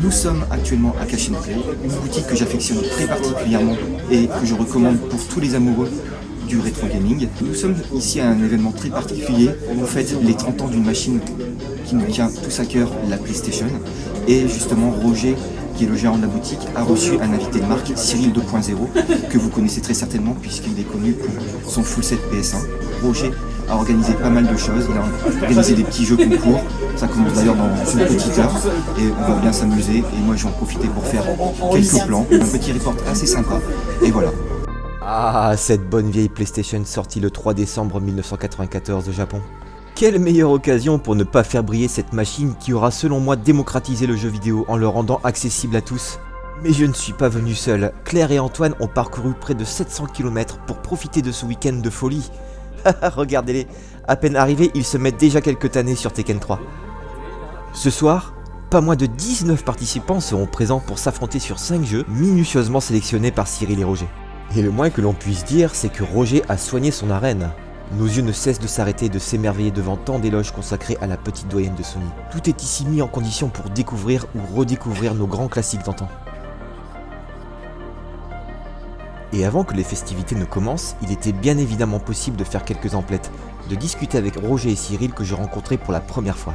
Nous sommes actuellement à Cachinatl, une boutique que j'affectionne très particulièrement et que je recommande pour tous les amoureux du rétro gaming. Nous sommes ici à un événement très particulier. On fête les 30 ans d'une machine qui nous tient tous à cœur, la PlayStation. Et justement, Roger, qui est le gérant de la boutique, a reçu un invité de marque, Cyril 2.0, que vous connaissez très certainement puisqu'il est connu pour son full set PS1. Roger a organisé pas mal de choses, il a organisé des petits jeux concours, ça commence d'ailleurs dans une petite heure et on va bien s'amuser et moi je vais en profiter pour faire quelques plans, un petit report assez sympa et voilà. Ah, cette bonne vieille PlayStation sortie le 3 décembre 1994 au Japon. Quelle meilleure occasion pour ne pas faire briller cette machine qui aura selon moi démocratisé le jeu vidéo en le rendant accessible à tous. Mais je ne suis pas venu seul, Claire et Antoine ont parcouru près de 700 km pour profiter de ce week-end de folie. Regardez-les, à peine arrivés, ils se mettent déjà quelques tannées sur Tekken 3. Ce soir, pas moins de 19 participants seront présents pour s'affronter sur 5 jeux minutieusement sélectionnés par Cyril et Roger. Et le moins que l'on puisse dire, c'est que Roger a soigné son arène. Nos yeux ne cessent de s'arrêter et de s'émerveiller devant tant d'éloges consacrés à la petite doyenne de Sony. Tout est ici mis en condition pour découvrir ou redécouvrir nos grands classiques d'antan. Et avant que les festivités ne commencent, il était bien évidemment possible de faire quelques emplettes, de discuter avec Roger et Cyril que je rencontrais pour la première fois.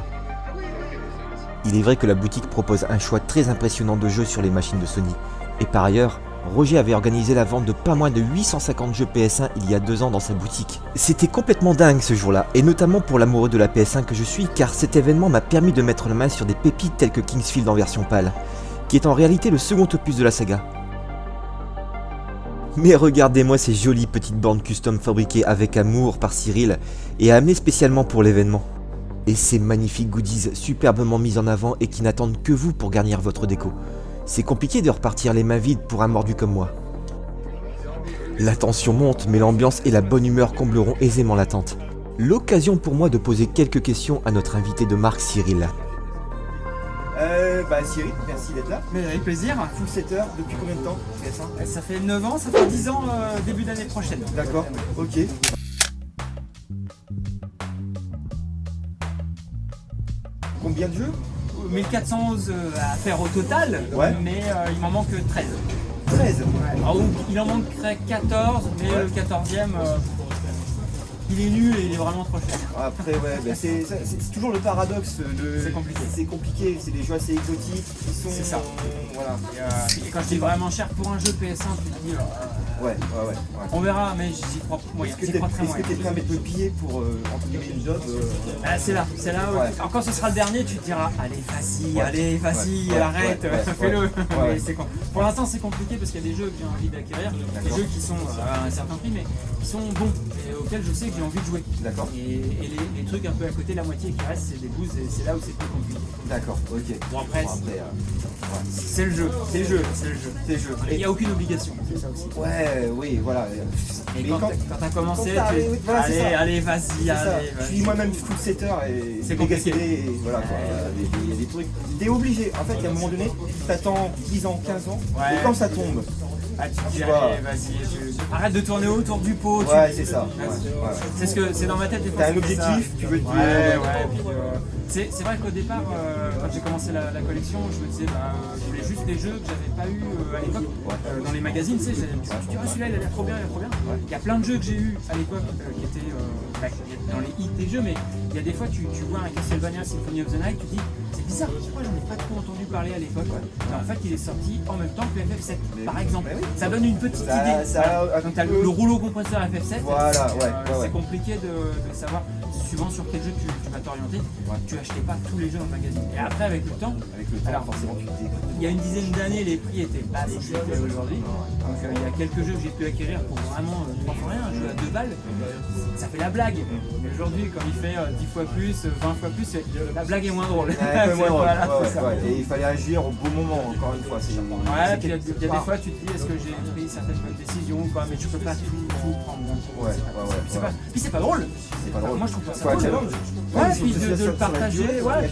Il est vrai que la boutique propose un choix très impressionnant de jeux sur les machines de Sony. Et par ailleurs, Roger avait organisé la vente de pas moins de 850 jeux PS1 il y a 2 ans dans sa boutique. C'était complètement dingue ce jour-là, et notamment pour l'amoureux de la PS1 que je suis, car cet événement m'a permis de mettre la main sur des pépites telles que Kingsfield en version PAL, qui est en réalité le second opus de la saga. Mais regardez-moi ces jolies petites bornes custom fabriquées avec amour par Cyril et amenées spécialement pour l'événement. Et ces magnifiques goodies superbement mis en avant et qui n'attendent que vous pour garnir votre déco. C'est compliqué de repartir les mains vides pour un mordu comme moi. La tension monte, mais l'ambiance et la bonne humeur combleront aisément l'attente. L'occasion pour moi de poser quelques questions à notre invité de marque Cyril. Cyril, merci d'être là. Mais avec plaisir. Full setter, depuis combien de temps PS1 Ça fait 9 ans, ça fait 10 ans début d'année prochaine. D'accord, ok. Combien de jeux 1411 à faire au total, ouais. Mais il m'en manque 13. 13 Ouais. Alors, il en manquerait 14, mais le 14e, il est nul et il est vraiment trop cher. Après, ouais, c'est toujours le paradoxe. C'est compliqué. C'est compliqué, c'est des jeux assez exotiques qui sont. C'est ça. Voilà. Et quand je dis vraiment cher pour un jeu PS1, tu te dis. Ouais. On verra, mais j'y crois moyen. Est-ce que t'es prêt à mettre le billet pour entre guillemets une job C'est là où. Ouais. Alors quand ce sera le dernier, tu te diras allez, vas-y, arrête, fais-le. Ouais. Mais c'est pour l'instant, c'est compliqué parce qu'il y a des jeux que j'ai envie d'acquérir, des jeux qui sont à un certain prix, mais qui sont bons et auxquels je sais que j'ai envie de jouer. D'accord. Et les trucs un peu à côté, la moitié qui reste, c'est des boosts et c'est là où c'est plus compliqué. D'accord, ok. Bon, après c'est le jeu. Il n'y a aucune obligation, c'est ça aussi. Ouais, oui, voilà. Et Mais quand t'as commencé, allez, vas-y. Je suis moi-même full setter et c'est compliqué. Et voilà, quoi. Il y a des trucs. T'es obligé, en fait, il y a un moment donné, t'attends 10 ans, 15 ans, ouais. Et quand ça tombe, tu dis, allez, vas-y, arrête de tourner autour du pot. Ouais, c'est ça. C'est ce que c'est dans ma tête des fois. T'as un objectif, tu veux te dire. C'est vrai qu'au départ, quand j'ai commencé la collection, je me disais, je voulais juste des jeux que j'avais pas eu à l'époque. Dans les magazines, tu sais, je me dis, celui-là il a l'air trop bien, Ouais. Il y a plein de jeux que j'ai eu à l'époque qui étaient dans les hits des jeux, mais il y a des fois, tu vois un Castlevania Symphony of the Night, tu te dis, c'est bizarre, pourquoi j'en ai pas trop entendu parler à l'époque. Mais en fait, il est sorti en même temps que le FF7, par exemple. Ça donne une petite idée. Donc, tu as le rouleau compresseur FF7. Voilà, c'est compliqué de savoir, suivant sur quel jeu tu vas t'orienter. Tu achetais pas tous les jeux dans le magazine. Et après, avec le temps, alors, forcément, tu te découvres. Il y a une dizaine d'années, les prix étaient pas les prix aujourd'hui. Donc, il y a quelques jeux que j'ai pu acquérir pour vraiment 3 fois rien. Un jeu à 2 balles, ça fait la blague. Mais aujourd'hui, quand il fait 10 fois plus, 20 fois plus, la blague est moins drôle. Et il fallait agir au bon moment, encore une fois. Ouais, puis il y a des fois, tu te dis, est-ce que j'ai pris certaines bonnes décisions ou pas, mais tu peux pas tout prendre d'un coup. Puis c'est pas drôle. Moi, je trouve pas c'est quoi, challenge? Ouais, puis de le partager, ouais,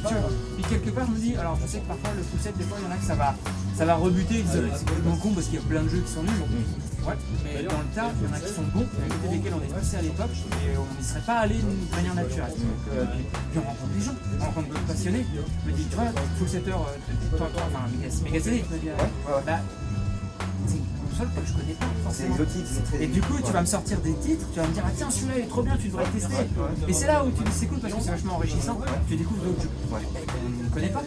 puis quelque part je me dis, alors je sais que parfois le full set, des fois il y en a que ça va rebuter, c'est complètement con parce qu'il y a plein de jeux qui sont nuls, ouais, mais dans le tas, il y en a qui sont bons, à côté desquels on est passé à l'époque, et on n'y serait pas allé d'une manière naturelle. Donc, puis on rencontre des gens, on rencontre d'autres passionnés, je me dis, tu vois, full setter, enfin méga CD, je me dis, bah, c'est une console que je connais pas forcément. C'est exotique, c'est très... Et du coup, tu vas me sortir des titres, tu vas me dire, ah tiens, celui-là il est trop bien, tu devrais le tester. Et c'est là où tu dis, c'est cool parce que c'est vachement enrichissant, tu découvres d'autres jeux. On ne connaît pas.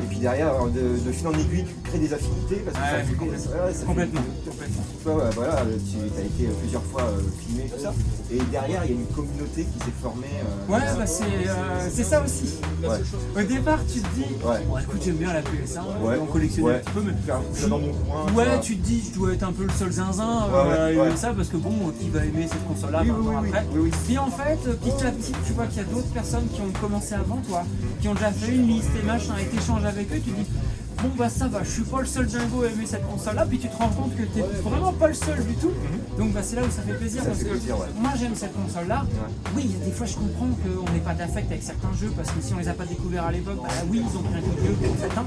Et puis derrière, de fil en aiguille, tu crées des affinités parce que ça fait... Complètement. Tu vois, voilà, tu as été plusieurs fois filmé, tout ça. Et derrière, il y a une communauté qui s'est formée. Ouais, bah c'est ça aussi. Au départ, tu te dis, bon, écoute, j'aime bien la PS1, on collectionne un petit peu, mais faire ça dans mon coin. Ouais, tu te dis, je dois être un peu le seul zinzin, ça, parce que bon, qui va aimer cette console-là après. Puis en fait, petit à petit, tu vois qu'il y a d'autres personnes qui ont commencé avant toi, qui ont déjà fait une liste et machin, et t'échanges avec eux, tu dis, bon bah ça va, je suis pas le seul dingo à aimer cette console-là, puis tu te rends compte que t'es vraiment pas le seul du tout. Donc bah c'est là où ça fait plaisir, parce que moi j'aime cette console-là. Oui, il y a des fois je comprends qu'on n'ait pas d'affect avec certains jeux, parce que si on les a pas découverts à l'époque, bah oui, ils ont pris un coup de vieux pour certains.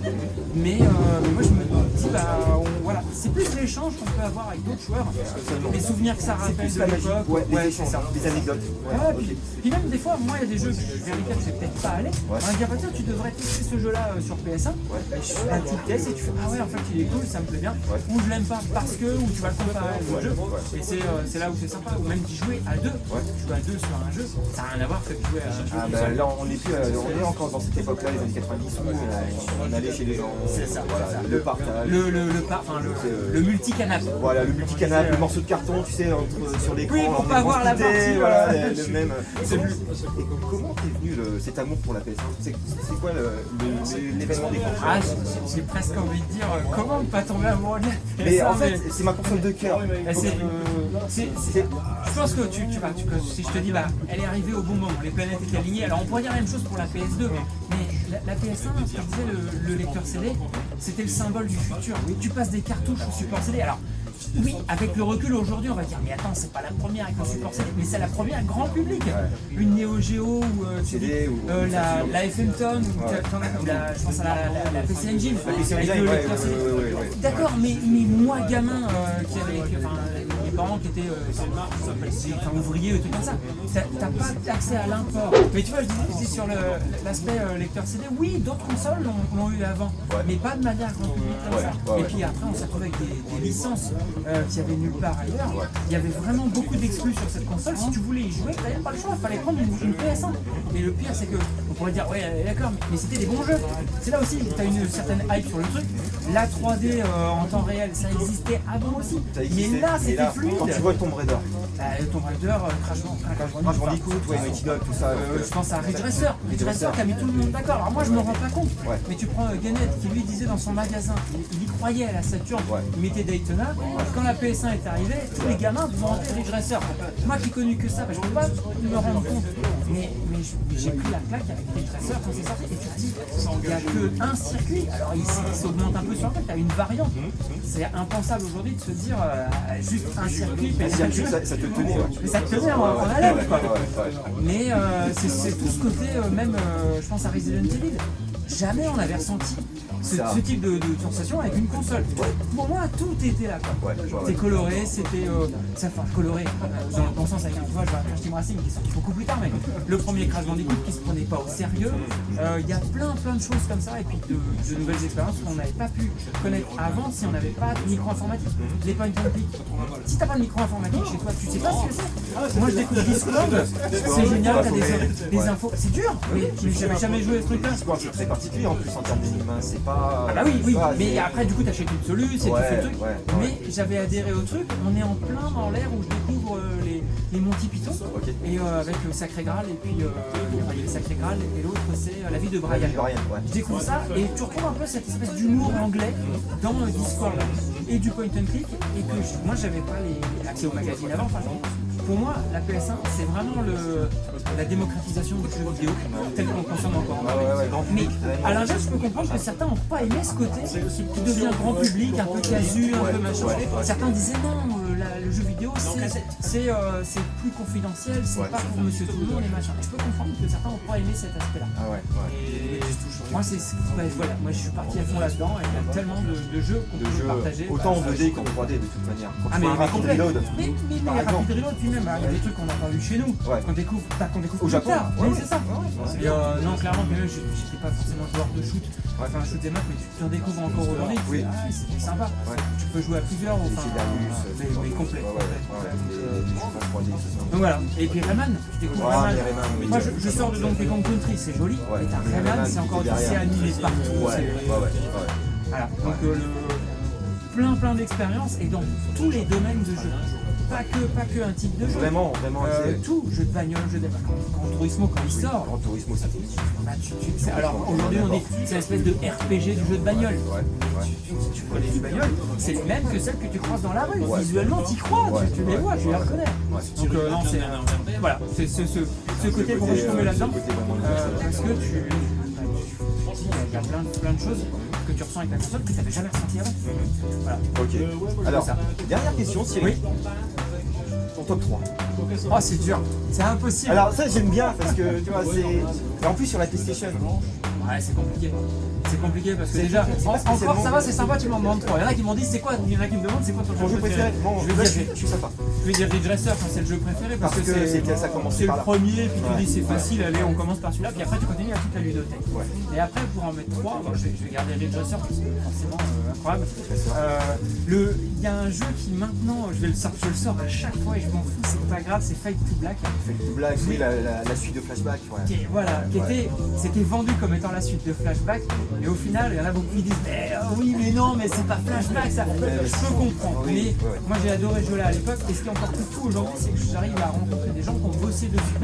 Mais moi je me dis, bah voilà, c'est plus l'échange qu'on peut avoir avec d'autres joueurs, les souvenirs que ça rappelle de l'époque, c'est ça, des anecdotes. Puis même des fois, moi il y a des jeux vers lesquels je vais peut-être pas aller, on va dire, bah tiens, tu devrais tester ce jeu-là sur PS1. Tu le testes et tu fais, ah ouais, en fait il est cool, ça me plaît bien, ou je l'aime pas parce que, ou tu vas le comparer à d'autres jeux, et c'est là où c'est sympa, ou même d'y jouer à deux, tu joues à deux sur un jeu, ça n'a rien à voir que de jouer à un jeu. Ah bah là on est encore dans cette époque là, les années 90, où on allait chez les gens, c'est ça, le partage, le multicanap. Voilà, le multicanap, le morceau de carton, tu sais, sur l'écran. Oui, pour pas voir la partie, voilà, le même. Et comment t'es venu cet amour pour la PS1? C'est quoi l'événement déclencheur? J'ai presque envie de dire, comment ne pas tomber amoureux de la PS1? Mais en fait, c'est ma console de cœur. Je pense que si je te dis, bah, elle est arrivée au bon moment, les planètes étaient alignées, alors on pourrait dire la même chose pour la PS2, mais la PS1, ce que je disais, le lecteur CD, c'était le symbole du futur. Tu passes des cartouches au support CD, alors oui, avec le recul aujourd'hui, on va dire, mais attends, c'est pas la première avec le support CD, mais c'est la première grand public. Une Neo Geo ou la FM-Ton, ou je pense à la PC Engine, avec le lecteur CD. D'accord, mais moi, gamin, qui avait mes parents qui étaient ouvriers, et tout comme ça, t'as pas accès à l'import. Mais tu vois, je dis sur l'aspect lecteur CD, oui, d'autres consoles l'ont eu avant, mais pas de manière grand public comme ça. Et puis après, on s'est retrouvé avec des licences qu'il n'y avait nulle part ailleurs. Il y avait vraiment beaucoup d'exclus sur cette console. Si tu voulais y jouer, tu n'avais pas le choix, il fallait prendre une PS1. Et le pire, c'est que, on pourrait dire, ouais, d'accord, mais c'était des bons jeux. C'est là aussi, tu as une certaine hype sur le truc. La 3D en temps réel, ça existait avant aussi. Mais là, c'était fluide. Quand tu vois Tomb Raider, Tomb Raider, Crash Bandicoot, Naughty Dog, tout ça. Je pense à Ridge Racer. Ridge Racer qui a mis tout le monde d'accord. Alors moi, je me rends pas compte. Mais tu prends Gannett qui lui disait dans son magasin, il y croyait à la Saturn, il mettait Daytona. Quand la PS1 est arrivée, tous les gamins demandaient Ridge Racer. Moi qui ai connu que ça, je ne peux pas me rendre compte. Mais j'ai pris la claque avec Ridge Racer quand c'est sorti. Et tu te dis, il n'y a qu'un circuit. Alors il s'augmente un peu sur le fait, tu as une variante. C'est impensable aujourd'hui de se dire juste un circuit. Ça te tenait. Mais ça te tenait en haleine, quoi. Mais c'est tout ce côté, même je pense à Resident Evil. Jamais on avait ressenti ce type de sensation avec une console. Pour moi, tout était là. C'était coloré, c'était. Coloré, dans le bon sens, avec un Crash Team Racing qui est sorti beaucoup plus tard, mais le premier Crash Bandicoot qui se prenait pas au sérieux. Il y a plein de choses comme ça, et puis de nouvelles expériences qu'on n'avait pas pu connaître avant si on n'avait pas de micro-informatique. Les point and click. Si t'as pas de micro-informatique chez toi, tu sais pas ce que c'est. Moi je découvre Discord, c'est génial, t'as des infos. C'est dur, mais j'avais jamais joué à ce truc-là. C'est très particulier en plus en termes d'énigmes, c'est pas... Ah bah oui, mais après du coup t'achètes une soluce et tu fais le truc. Mais j'avais adhéré au truc, on est en plein dans l'ère où je découvre les Monty Python, et avec le Sacré Graal, et puis il y a le Sacré Graal, et l'autre c'est La vie de Brian. Je découvre ça, et tu retrouves un peu cette espèce d'humour anglais dans Discord, et du point and click, et que moi j'avais pas l'accès au magazine avant, pour moi, la PS1, c'est vraiment la démocratisation du jeu vidéo tel qu'on le consomme encore. Mais à l'inverse, je peux comprendre que certains n'ont pas aimé ce côté qui devient grand public, un peu casu, un peu machin. Certains disaient non, le jeu vidéo, c'est plus confidentiel, c'est pas pour monsieur tout le monde et machin. Je peux comprendre que certains ont pas aimé cet aspect-là. Ah ouais. Et moi, voilà, moi je suis parti à fond là-dedans et il y a tellement de jeux qu'on peut partager. Autant en 2D qu'en 3D de toute manière. Quand Ah tu mais fais un rapid complet. reload. Mais rapid reload, puis même, il y a des trucs qu'on n'a pas vu chez nous, qu'on découvre Au Japon. Oui, c'est ça. Et non, clairement, puis même, j'étais pas forcément joueur de shoot, enfin un shoot des maps, mais tu en découvres encore aujourd'hui. Oui. C'était sympa. Tu peux jouer à plusieurs, enfin, mais complet. Donc voilà. Et puis Rayman, tu découvres Rayman. Moi, je sors de Donkey Kong Country, c'est joli. Et t'as Rayman, c'est encore c'est animé partout. Voilà. Donc plein d'expériences et dans tous les domaines de jeu. Pas que un type de jeu. Vraiment. Tout, jeu de bagnole, jeu de Gran Turismo quand il sort. Gran Turismo, c'est Alors aujourd'hui on dit c'est une espèce de RPG du jeu de bagnole. Tu connais les bagnoles, c'est les mêmes que celles que tu croises dans la rue. Visuellement tu y crois, tu les vois, tu les reconnais. Donc non, c'est voilà, c'est ce côté pour que je tombais là-dedans. Parce que il y a plein de choses que tu ressens avec la console que tu n'avais jamais ressenti avant. Voilà. Ok. Alors, dernière question, Cyril. Oui. Ton top 3. Oh, c'est dur, c'est impossible. Alors, ça, j'aime bien parce que tu vois, c'est. Et en plus, sur la PlayStation. Ouais, c'est compliqué. C'est compliqué parce que déjà, encore ça va, c'est sympa, tu m'en demandes 3. Il y en a qui m'ont dit c'est quoi, il y en a qui me demandent c'est quoi ton jeu préféré. Je suis sympa. Je vais dire Ridge Racer, c'est le jeu préféré parce que c'est le premier, puis tu dis c'est facile, allez on commence par celui-là, puis après tu continues à toute la ludothèque. Et après pour en mettre 3, je vais garder Ridge Racer parce que forcément incroyable. Il y a un jeu qui maintenant, je le sors à chaque fois et je m'en fous, c'est pas grave, c'est Fade to Black. Fade to Black, oui, la suite de Flashback. C'était vendu comme étant la suite de Flashback. Et au final, il y en a beaucoup qui disent oui mais non mais c'est pas Flashback ça. Je peux comprendre. Mais moi j'ai adoré ce jeu là à l'époque et ce qui est encore plus fou aujourd'hui c'est que j'arrive à rencontrer des gens qui ont bossé dessus.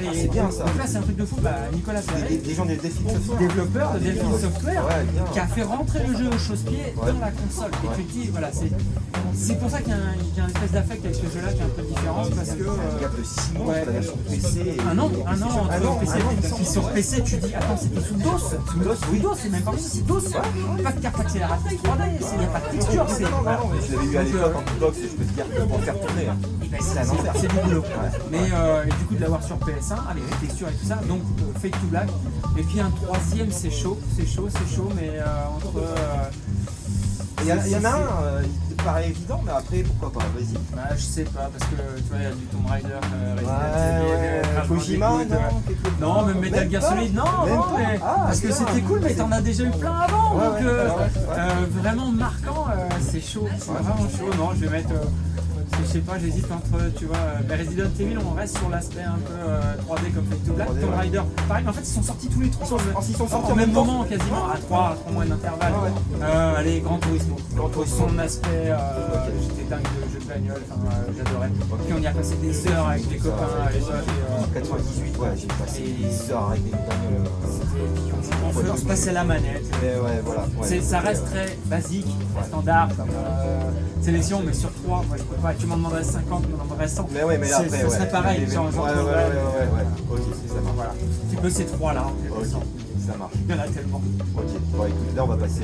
Et c'est bien ça. Donc là c'est un truc de fou, Nicolas Ferré, des gens des développeurs de Delphine Software, qui a fait rentrer le jeu au chausse-pied dans la console. Et tu te dis voilà c'est pour ça qu'il y a une espèce d'affect avec ce jeu là qui est un peu différent parce que il y a de 6 mois la version PC. Un an entre PC. Puis sur PC tu dis attends c'était sous DOS. Sous DOS c'est même pas c'est DOS. Pas de carte accélératrice 3D, il n'y a pas de texture. Je l'avais eu à l'époque en box et je peux te dire que pour le faire tourner, c'est du boulot. Mais du coup de l'avoir sur PS1 avec les textures et tout ça, donc Fade to Black. Et puis un troisième c'est chaud, mais entre. Il y en a un, il te paraît évident, mais après pourquoi pas, vas-y. Bah je sais pas, parce que tu vois il y a du Tomb Raider, Kojima, non, même Metal Gear Solid, non, mais parce que c'était cool, mais t'en as déjà eu plein avant, donc vraiment marquant, c'est chaud, c'est vraiment chaud, non, je vais mettre, je sais pas, j'hésite entre, tu vois, Resident Evil, on reste sur l'aspect un peu 3D comme Fade to Black, Tomb Raider, pareil, mais en fait ils sont sortis tous les trois au même moment, quasiment, à 3 mois d'intervalle. Allez, Gran Turismo, son aspect, j'étais dingue de jeux de bagnole, j'adorais. Puis on y a passé des heures avec les copains à l'époque. 98, j'ai passé des heures avec des bagnoles. On se passait la manette. Ça reste très basique, standard, comme sélection, mais sur 3, moi je peux pas. Tu m'en demanderais 50, tu m'en demanderais 100. Mais ouais, mais après, ce serait pareil. Ok, ça marche. Un petit peu ces 3 là. Ça marche. Il y en a tellement. Ok, bon écoute, là on va passer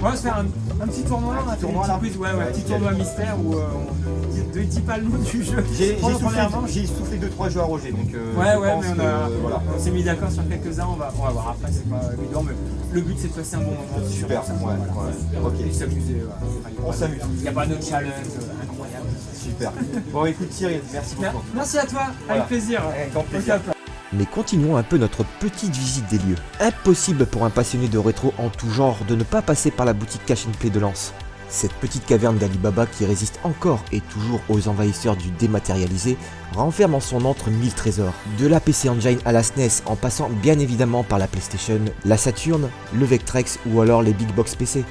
on va se faire un petit tournoi, un petit tournoi mystère où on ne dit pas le nom du jeu. J'ai soufflé 2-3 jeux à Roger, donc mais on s'est mis d'accord sur quelques-uns, on va voir après, c'est pas évident, mais le but c'est de passer un bon moment. Super, ok. Et s'amuser, on s'amuse. Il n'y a pas de challenge incroyable. Super. Bon écoute Cyril, merci beaucoup. Merci à toi, avec plaisir. Avec grand plaisir. Mais continuons un peu notre petite visite des lieux. Impossible pour un passionné de rétro en tout genre de ne pas passer par la boutique Cash & Play de Lens. Cette petite caverne d'Alibaba qui résiste encore et toujours aux envahisseurs du dématérialisé renferme en son antre 1000 trésors. De la PC Engine à la SNES en passant bien évidemment par la PlayStation, la Saturn, le Vectrex ou alors les Big Box PC.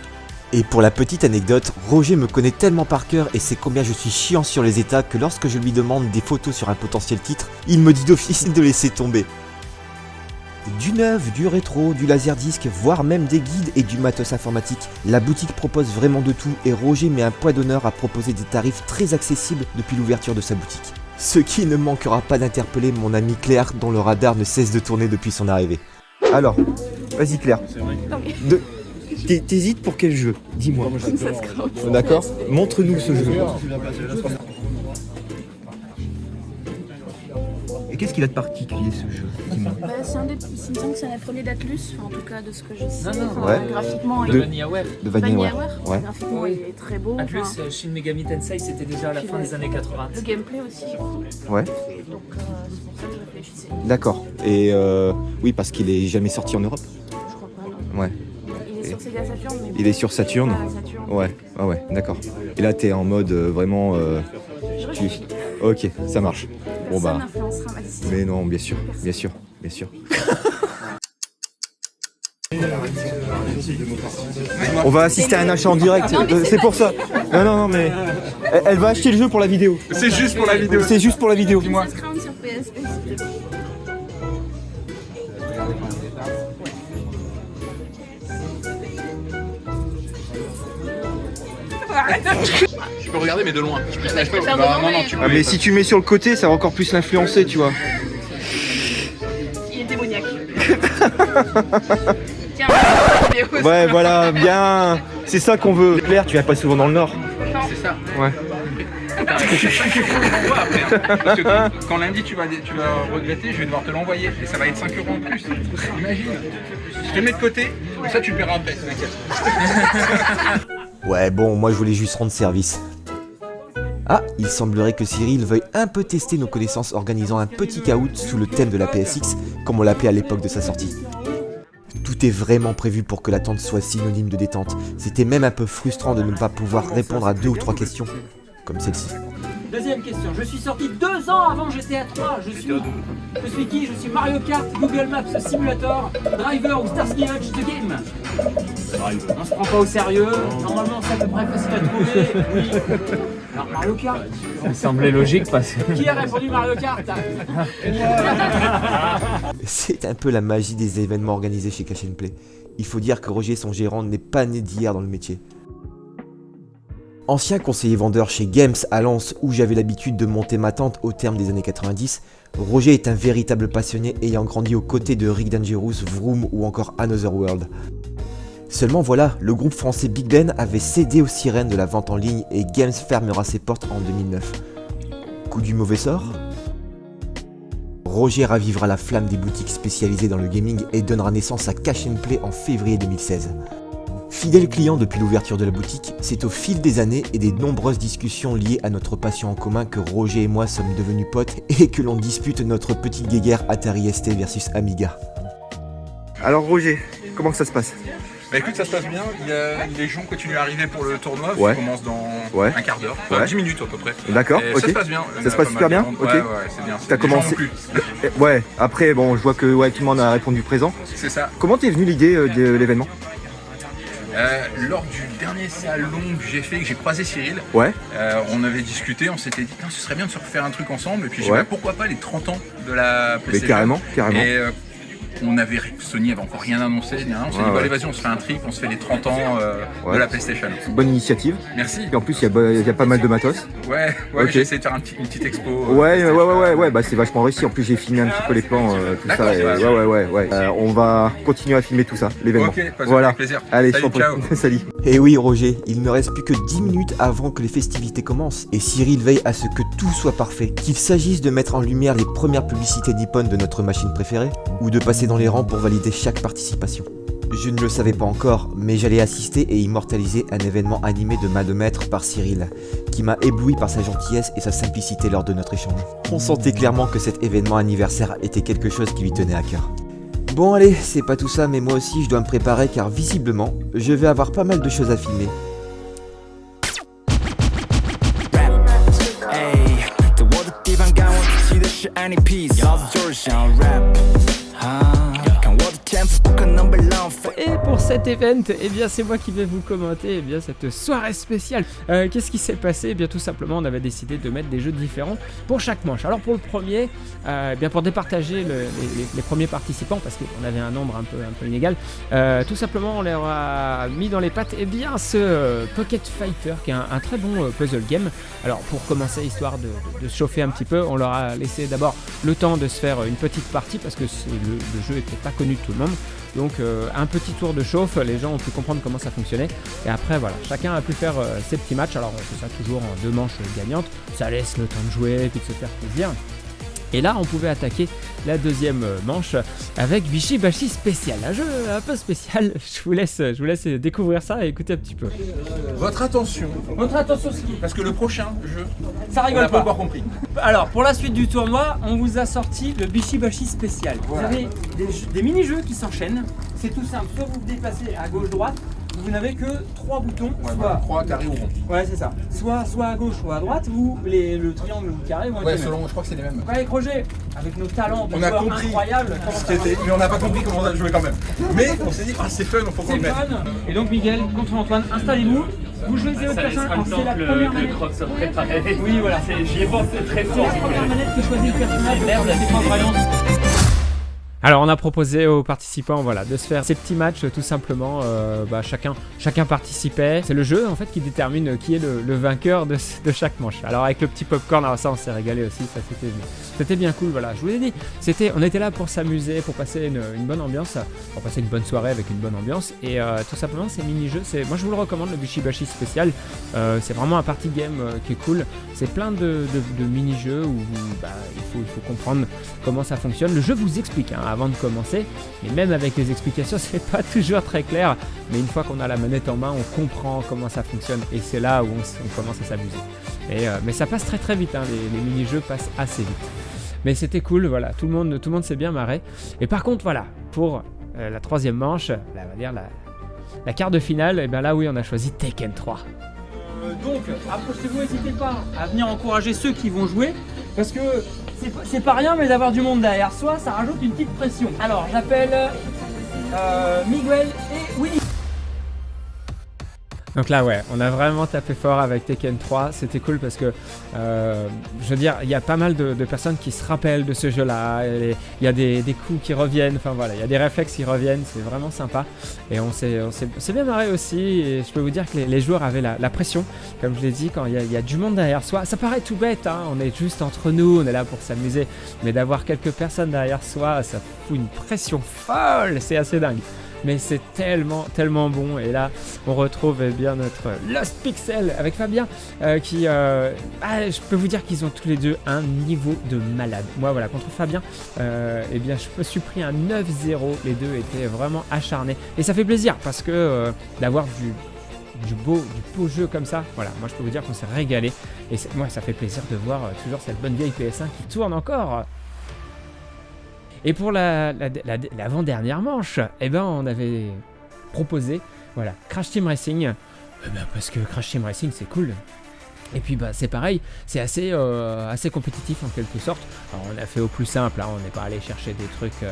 Et pour la petite anecdote, Roger me connaît tellement par cœur et sait combien je suis chiant sur les états que lorsque je lui demande des photos sur un potentiel titre, il me dit d'office de laisser tomber. Du neuf, du rétro, du laserdisc, voire même des guides et du matos informatique, la boutique propose vraiment de tout et Roger met un poids d'honneur à proposer des tarifs très accessibles depuis l'ouverture de sa boutique. Ce qui ne manquera pas d'interpeller mon ami Claire dont le radar ne cesse de tourner depuis son arrivée. Alors, vas-y Claire. T'hésites pour quel jeu? Dis-moi. D'accord. Montre-nous ce jeu. Et qu'est-ce qu'il a de particulier ce jeu? Dis-moi. Bah, il me semble que c'est un des premiers d'Atlus, en tout cas de ce que je sais. Ouais. Graphiquement, De VanillaWare. De VanillaWare. Ouais. Graphiquement, il est très beau. Atlus, Enfin, Shin Megami Tensei, c'était déjà à la fin des années 80. le gameplay aussi, je crois. Ouais. Donc c'est pour ça que je réfléchissais. D'accord. Et oui, parce qu'il est jamais sorti en Europe. Je crois pas, non. Ouais. Il est sur Sega Saturn, mais Il est sur Saturn. Ah, Saturn. Ouais. Ah ouais. D'accord. Et là, t'es en mode vraiment. Je réfléchis. Ok, ça marche. Bon Personne bah. n'influencera ma décision. Mais non, bien sûr, bien sûr, bien sûr. On va assister à un achat en direct, c'est pour ça. Non, mais elle va acheter le jeu pour la vidéo. C'est juste pour la vidéo. C'est juste pour la vidéo. Dis-moi. Ça se crame sur PSP, s'il te plaît. Je peux regarder mais de loin. Je peux faire devant, mais- tu Ah, mais si tu mets sur le côté, ça va encore plus l'influencer, tu vois. Il est démoniaque. Tiens, vidéo. Ouais, voilà, bien. C'est ça qu'on veut. Claire, tu viens pas souvent dans le Nord. C'est ça. Ouais. C'est ça qu'il faut qu'on voit après. Hein. Parce que quand lundi tu vas regretter, je vais devoir te l'envoyer. Et ça va être 5 € en plus. Imagine. Je te le mets de côté, comme ça tu le paieras après, t'inquiète. Ouais, bon, moi je voulais juste rendre service. Ah, il semblerait que Cyril veuille un peu tester nos connaissances organisant un petit caout sous le thème de la PSX, comme on l'appelait à l'époque de sa sortie. Tout est vraiment prévu pour que l'attente soit synonyme de détente. C'était même un peu frustrant de ne pas pouvoir répondre à 2 ou 3 questions, comme celle-ci. Deuxième question, je suis sorti 2 ans avant GTA 3, je suis qui? Je suis Mario Kart, Google Maps Simulator, Driver ou Starsky Hutch The Game. On se prend pas au sérieux, normalement c'est à peu près facile à trouver, oui. Alors Mario Kart, Ça me semblait logique parce que. qui a répondu Mario Kart? C'est un peu la magie des événements organisés chez Cash & Play. Il faut dire que Roger, son gérant, n'est pas né d'hier dans le métier. Ancien conseiller vendeur chez Games à Lens où j'avais l'habitude de monter ma tente au terme des années 90, Roger est un véritable passionné ayant grandi aux côtés de Rick Dangerous, Vroom ou encore Another World. Seulement voilà, le groupe français Big Ben avait cédé aux sirènes de la vente en ligne et Games fermera ses portes en 2009. Coup du mauvais sort ? Roger ravivera la flamme des boutiques spécialisées dans le gaming et donnera naissance à Cash & Play en février 2016. Fidèle client depuis l'ouverture de la boutique, c'est au fil des années et des nombreuses discussions liées à notre passion en commun que Roger et moi sommes devenus potes et que l'on dispute notre petite guéguerre Atari ST versus Amiga. Alors Roger, comment ça se passe ? Bah écoute, ça se passe bien. Les gens continuent à arriver pour le tournoi. Ouais. Ça commence dans Ouais. un quart d'heure, Ouais. 10 minutes à peu près. D'accord, Et ok. ça se passe bien. Ça se passe super bien. Ok. Ouais, c'est bien. T'as Les gens commencé- non plus. Ouais, après bon, je vois que tout le monde a répondu présent. C'est ça. Comment t'es venue l'idée de l'événement ? Lors du dernier salon que j'ai fait, que j'ai croisé Cyril, Ouais, on avait discuté, on s'était dit ce serait bien de se refaire un truc ensemble. Et puis j'ai dit Ouais. bah, pourquoi pas les 30 ans de la mais PlayStation. carrément. Et Sony avait encore rien annoncé, ni rien. On s'est dit, ouais. allez, vas-y, on se fait un trip, on se fait les 30 ans Ouais. de la PlayStation. Bonne initiative. Merci. Et en plus, il y a pas mal de matos. Ouais, Ok. j'ai essayé de faire une petite expo. Ouais, bah c'est vachement réussi. En plus, j'ai filmé un petit peu les plans, tout D'accord, ça. Et ouais. On va continuer à filmer tout ça, l'événement. Ok, pas de Voilà. avec plaisir. Allez, Salut, je t'en ciao. prie. Salut. Et oui, Roger, il ne reste plus que 10 minutes avant que les festivités commencent. Et Cyril veille à ce que tout soit parfait. Qu'il s'agisse de mettre en lumière les premières publicités Nippon de notre machine préférée, ou de passer dans les rangs pour valider chaque participation. Je ne le savais pas encore, mais j'allais assister et immortaliser un événement animé de main de maître par Cyril, qui m'a ébloui par sa gentillesse et sa simplicité lors de notre échange. On sentait clairement que cet événement anniversaire était quelque chose qui lui tenait à cœur. Bon allez, c'est pas tout ça, mais moi aussi je dois me préparer car visiblement, je vais avoir pas mal de choses à filmer. Ay, 또 어둡게 반가운 지듯이 아니 peace Love Georgia rap Et pour cet event, eh bien c'est moi qui vais vous commenter cette soirée spéciale. Qu'est-ce qui s'est passé ? Eh bien tout simplement on avait décidé de mettre des jeux différents pour chaque manche. Alors pour le premier, bien pour départager les premiers participants, parce qu'on avait un nombre un peu inégal, tout simplement on leur a mis dans les pattes ce Pocket Fighter qui est un très bon puzzle game. Alors pour commencer, histoire de se chauffer un petit peu, on leur a laissé d'abord le temps de se faire une petite partie parce que le jeu n'était pas connu de tout le monde. Donc un petit tour de chauffe, les gens ont pu comprendre comment ça fonctionnait. Et après voilà, chacun a pu faire ses petits matchs. Alors on fait ça toujours en 2 manches gagnantes. Ça laisse le temps de jouer et puis de se faire plaisir. Et là, on pouvait attaquer la deuxième manche avec Bishi Bashi spécial. Un jeu un peu spécial. Je vous laisse découvrir ça et écouter un petit peu. Votre attention, ski. parce que le prochain jeu, Ça on rigole n'a pas pas. encore compris. Alors, pour la suite du tournoi, on vous a sorti le Bishi Bashi spécial. Voilà. Vous avez des mini-jeux qui s'enchaînent. C'est tout simple. Soit vous vous déplacez à gauche-droite, vous n'avez que 3 boutons. Ouais, Soit, 3 carrés ou rond. ouais, c'est ça. Soit à gauche, soit à droite. Le triangle ou le carré vont être Ouais, les mêmes. selon, je crois que c'est les mêmes. Avec Roger, avec nos talents de On a joueurs compris incroyables, comment ça marche. Mais on n'a pas compris comment on a joué quand même. Mais on s'est dit, ah c'est fun, faut qu'on C'est le mette. fun. Et donc Miguel contre Antoine, installez-vous. Vous jouez votre personnage. Alors, c'est la première manette. Oui, voilà. J'y ai pensé très C'est fort. la première manette qui choisit le personnage. Merde, la défense Ryan. Alors on a proposé aux participants voilà, de se faire ces petits matchs tout simplement, chacun participait. C'est le jeu en fait qui détermine qui est le vainqueur de chaque manche. Alors avec le petit popcorn, alors ça on s'est régalé aussi, ça c'était bien cool, voilà. Je vous ai dit, on était là pour s'amuser, pour passer une bonne ambiance, pour passer une bonne soirée avec une bonne ambiance. Et tout simplement ces mini-jeux, moi je vous le recommande, le Bishi Bashi spécial, c'est vraiment un party game qui est cool. C'est plein de mini-jeux où il faut comprendre comment ça fonctionne. Le jeu vous explique avant de commencer, mais même avec les explications c'est pas toujours très clair, mais une fois qu'on a la manette en main on comprend comment ça fonctionne et c'est là où on commence à s'amuser. Mais ça passe très vite, les mini-jeux passent assez vite. Mais c'était cool, voilà, tout le monde s'est bien marré. Et par contre voilà, pour la troisième manche, on va dire la quart de finale, et bien là oui on a choisi Tekken 3. Donc, approchez-vous, n'hésitez pas à venir encourager ceux qui vont jouer, parce que c'est pas rien, mais d'avoir du monde derrière soi, ça rajoute une petite pression. Alors, j'appelle Miguel et Willy. Donc là ouais, on a vraiment tapé fort avec Tekken 3, c'était cool parce que je veux dire, il y a pas mal de personnes qui se rappellent de ce jeu là, il y a des coups qui reviennent, enfin voilà, il y a des réflexes qui reviennent, c'est vraiment sympa. Et on s'est bien marré aussi, et je peux vous dire que les joueurs avaient la pression, comme je l'ai dit, quand il y a du monde derrière soi. Ça paraît tout bête, on est juste entre nous, on est là pour s'amuser, mais d'avoir quelques personnes derrière soi, ça fout une pression folle, c'est assez dingue. Mais c'est tellement bon. Et là on retrouve bien notre Lost Pixel avec Fabien je peux vous dire qu'ils ont tous les deux un niveau de malade. Moi voilà, contre Fabien je me suis pris un 9-0. Les deux étaient vraiment acharnés et ça fait plaisir parce que d'avoir du beau jeu comme ça, voilà, moi je peux vous dire qu'on s'est régalé et moi ça fait plaisir de voir toujours cette bonne vieille PS1 qui tourne encore. Et pour l'avant-dernière manche, on avait proposé Crash Team Racing, parce que Crash Team Racing c'est cool. Et puis c'est pareil, c'est assez compétitif en quelque sorte. Alors on a fait au plus simple, on n'est pas allé chercher des trucs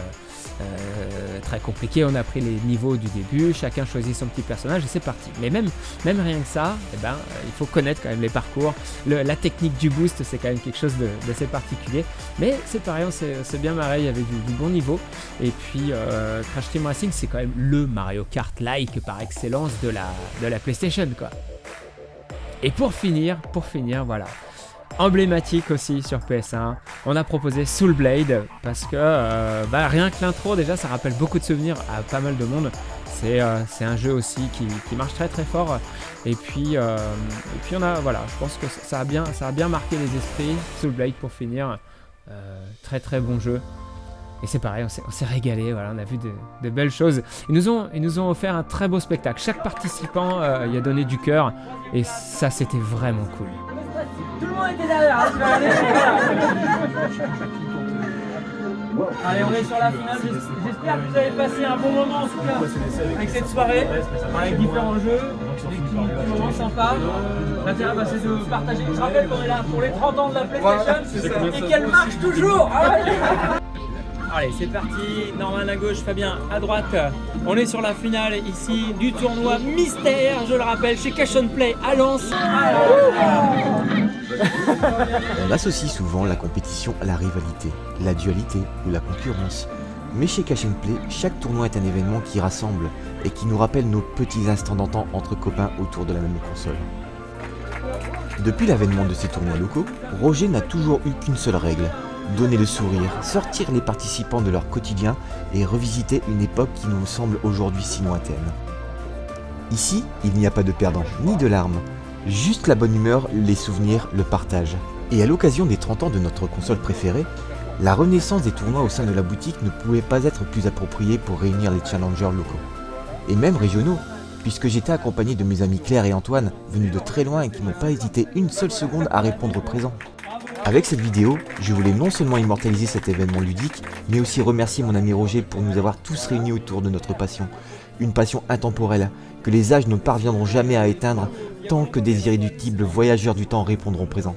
très compliqués, on a pris les niveaux du début, chacun choisit son petit personnage et c'est parti. Mais même rien que ça, il faut connaître quand même les parcours, la technique du boost, c'est quand même quelque chose d'assez particulier. Mais c'est pareil, on s'est bien marré, il y avait du bon niveau. Et puis Crash Team Racing, c'est quand même le Mario Kart-like par excellence de la PlayStation quoi. Et pour finir, voilà, emblématique aussi sur PS1, on a proposé Soul Blade parce que rien que l'intro déjà ça rappelle beaucoup de souvenirs à pas mal de monde. C'est un jeu aussi qui marche très fort et puis on a je pense que ça a bien marqué les esprits. Soul Blade pour finir, très bon jeu. Et c'est pareil, on s'est régalé, voilà, on a vu de belles choses. Ils nous ont offert un très beau spectacle. Chaque participant y a donné du cœur et ça c'était vraiment cool. Tout le monde était derrière. Allez, on est sur la finale. J'espère que vous avez passé un bon moment en tout cas avec cette soirée, avec différents jeux, des petits moments sympas. L'intérêt c'est de partager. Je rappelle qu'on est là pour les 30 ans de la PlayStation et qu'elle marche toujours. Allez, c'est parti. Norman à gauche, Fabien à droite. On est sur la finale ici du tournoi Mystère, je le rappelle, chez Cash & Play à Lens. On associe souvent la compétition à la rivalité, la dualité ou la concurrence. Mais chez Cash & Play, chaque tournoi est un événement qui rassemble et qui nous rappelle nos petits instants d'antan entre copains autour de la même console. Depuis l'avènement de ces tournois locaux, Roger n'a toujours eu qu'une seule règle, donner le sourire, sortir les participants de leur quotidien et revisiter une époque qui nous semble aujourd'hui si lointaine. Ici, il n'y a pas de perdants ni de larmes, juste la bonne humeur, les souvenirs, le partage. Et à l'occasion des 30 ans de notre console préférée, la renaissance des tournois au sein de la boutique ne pouvait pas être plus appropriée pour réunir les challengers locaux. Et même régionaux, puisque j'étais accompagné de mes amis Claire et Antoine, venus de très loin et qui n'ont pas hésité une seule seconde à répondre présent. Avec cette vidéo, je voulais non seulement immortaliser cet événement ludique, mais aussi remercier mon ami Roger pour nous avoir tous réunis autour de notre passion. Une passion intemporelle, que les âges ne parviendront jamais à éteindre tant que des irréductibles voyageurs du temps répondront présent.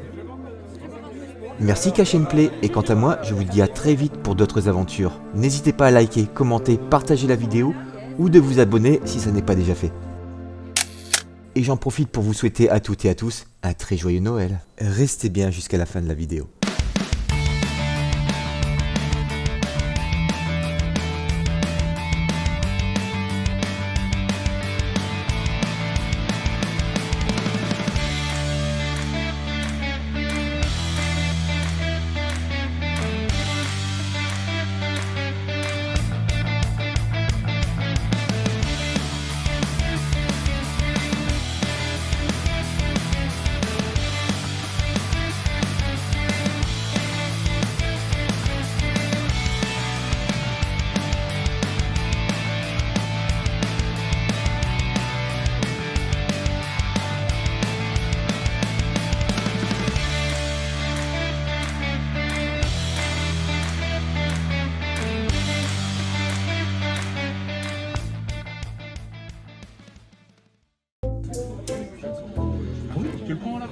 Merci Cash & Play, et quant à moi, je vous dis à très vite pour d'autres aventures. N'hésitez pas à liker, commenter, partager la vidéo, ou de vous abonner si ça n'est pas déjà fait. Et j'en profite pour vous souhaiter à toutes et à tous un très joyeux Noël. Restez bien jusqu'à la fin de la vidéo. Tu le prends là?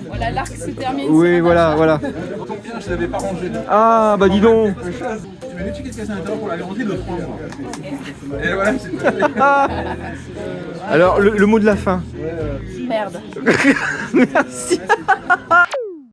Voilà, l'arc se termine. Oui, voilà, voilà. Quand on vient, je l'avais pas rangé. Ah, bah dis donc. Tu m'avais dit qu'est-ce qu'il y a à l'intérieur pour la rentrer de 3 mois. Et voilà, c'est Alors, le mot de la fin. Merde. Merci.